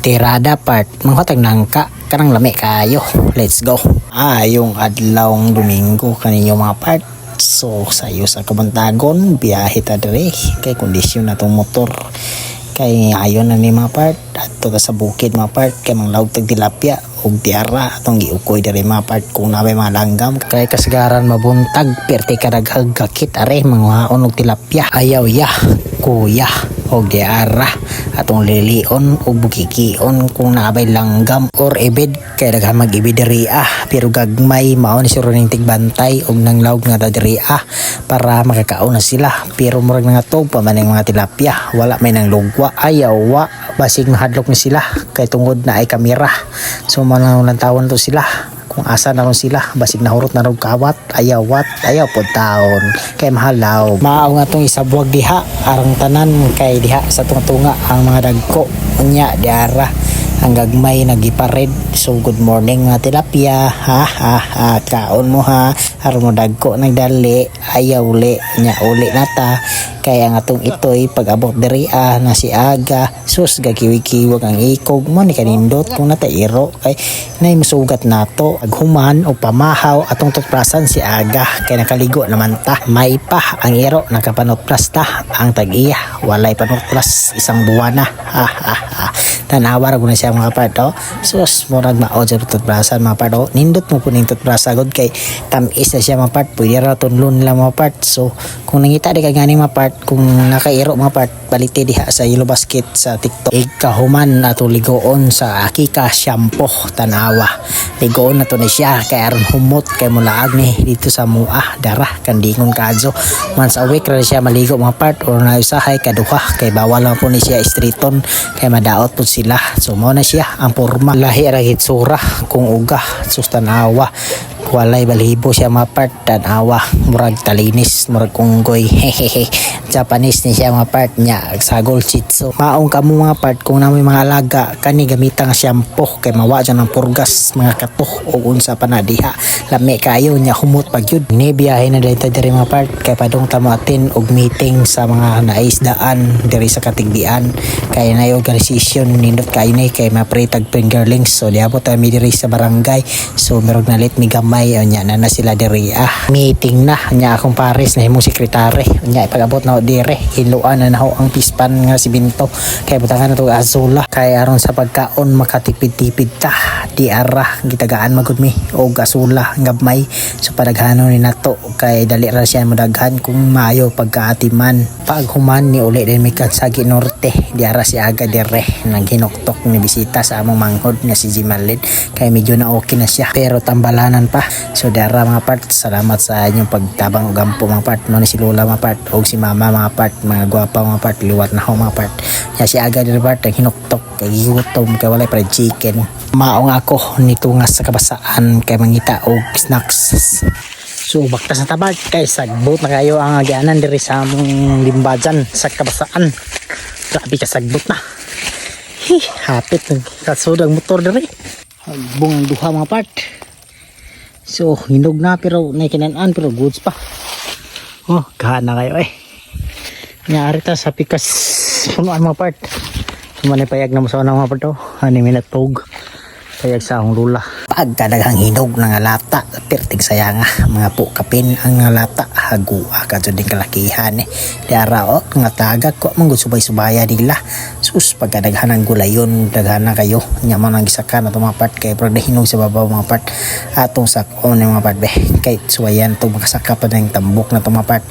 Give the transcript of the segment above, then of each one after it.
Tirada part, manghatag nangka, kanang lami kayo. Let's go. Yung adlawng Domingo kaninyo mga part. So sayo sa Kabantagon, biyahe ta dire kay kondisyon na tong motor. Kay ayon na ni mga part adto ta sa bukid mga part kay manglawag tag tilapia og tiara atong giukoy dire mga part kung nabay mga langgam kay kasagaran mabuntag perti kadaghag gakit are mga og tilapia ayaw ya kuya og diara atong lilion og bukikion kung nabay langgam or ibid kay daghan mag-ibid diri pero gagmay mao ni siro ning tigbantay og nanglawag nga diri para makakaon na sila pero murag nga tog pa man mga tilapia wala may nang lugwa ayaw wa basig mahadlok ni sila kay tungod na ay kamera so manang tawon to sila kung asa na ron sila basig nahurot na ron kawat ayaw pod taon kay mahalaw mao nga tong isabuag diha arang tanan kay diha sa tunga ang mga dagko unya diara ang gagmay nagipared so good morning mga tilapia kaon mo aron mo dagko nagdali ayaw uli nya uli nata kaya nga tong itoy pag-abot diri na si aga sus gakiwi-kiwag ang ikog mo ni kanindot kung natairo kay nay masugat nato aghuman o pamahaw atong tutprasan si aga kay nakaligo naman ta may pa ang iro nakapanot plus ta ang tag-iya walay panot plus isang buwan na tanawa ra guna siya mga parto sus murag maod sa tutprasan mga parto nindot mo po ning tutprasa god kay tamis na siya mga part pwede ra tunlon lang mga part so kung nangita di ka gani mga part kung nakairo mga part balite diha sa Yellow Basket sa TikTok ikahuman ato ligoon sa Akika shampoo tanawa ligoon na to ni siya kay aron humot kay mulaag ni dito sa mua dara kandingon kadyo once a week ra siya maligo mga part or na usahay kaduha kay bawal lang po ni siya streeton kay madaot po sila so mo na siya ang porma lahi ra hitsura kung uga sus tanawa walay balibo siya mga part tanawa murag talinis murag kunggoy hehehe Japanese ni siya mga part niya sagol chitso maong kamo mga part kung namoy mga alaga kani gamitang shampoo kay mawa dyan ng purgas mga katuh o unsa pa na diha lami kayo niya humot pagyud ni biyahe na dito diri mga part kay padong tamo atin og meeting sa mga naisdaan diri sa katigdian kay na organisasyon nindot kayo ni kay mapretag fingerlings so diabot mi diri sa barangay so merog nalit mi gamay nya na sila diri meeting na nya akong pares na himong sekretary nya pag-abot na dire hiluan na naho ang pispan nga si Binto kay butangan na to azula kay aron sa pagkaon makatipid-tipid ta di ara gitagaan magud mi og asula gabmay so padaghanon ni nato kay dali ra siya modaghan kung maayo pagkaatiman paghuman ni uli din mi Kansagi Norte di ara si aga dire nang hinoktok ni bisita sa among manghod nga si Jimalin kay medyo na okay na siya pero tambalanan pa so dara mga part salamat sa inyong pagtabang og gampo mga part no ni si Lola mga part og si Mama mga part mga gwapa mga part liwat na ho mga part ya si aga dire part ang hinuktok kay gutom kay walay fried chicken maong ako nitungas sa kabasaan kay mangita og snacks so baktas na tabag kay sagbot na kayo ang agyanan diri sa among limbajan sa kabasaan grabe ka sagbot na hapit kasud ang motor diri hagbong ang duha mga part so hinog na pero naikinaan pero goods pa gahan na kayo nyari ta sa pikas punuan mga part manay payag na masawa ng mga part ani minatog payag sa akong lula pagkadaghang hinog ng lata pertig sayang mga po kapin ang lata hagua kadto din kalakihan diara nga tagak ko mangud subay-subaya nila sus pagkadaghan ng gulayon daghan na kayo nya man ang gisakan ato mga part kay pero hinog sa babaw mga part atong sakon ng mga part be kay suwayan to makasaka pa ng tambok na to mga part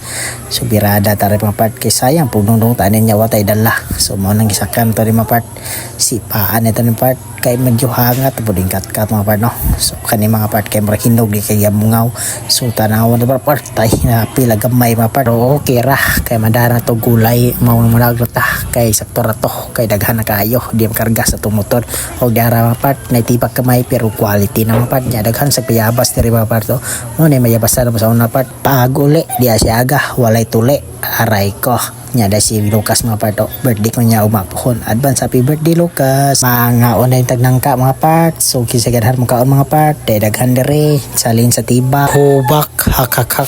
so birada tare mga part kay sayang pugdong tanin nya watay dala so mo nang gisakan to mga part sipaan ito ng part kay medyo hangat puding kat mga part no so kani mga part kay mura hinog di kay mungaw so tanaw na part tay na pila gamay mga part okay ra kay madara to gulay mao managluta kay sakto ra to kay daghan na kayo di makarga sa tong motor og diara mga part na tibak kamay pero quality na mga part nya daghan sa piyabas diri mga part mo ni mayabas na sa una part paguli di asya aga walay tuli aray ko nya da si Lucas mga part birthday ko nya umaphon advance happy birthday Lucas mga online tagnangka mga part so kisagadhar mo kaon mga part daghan diri salin sa tiba hubak hakakak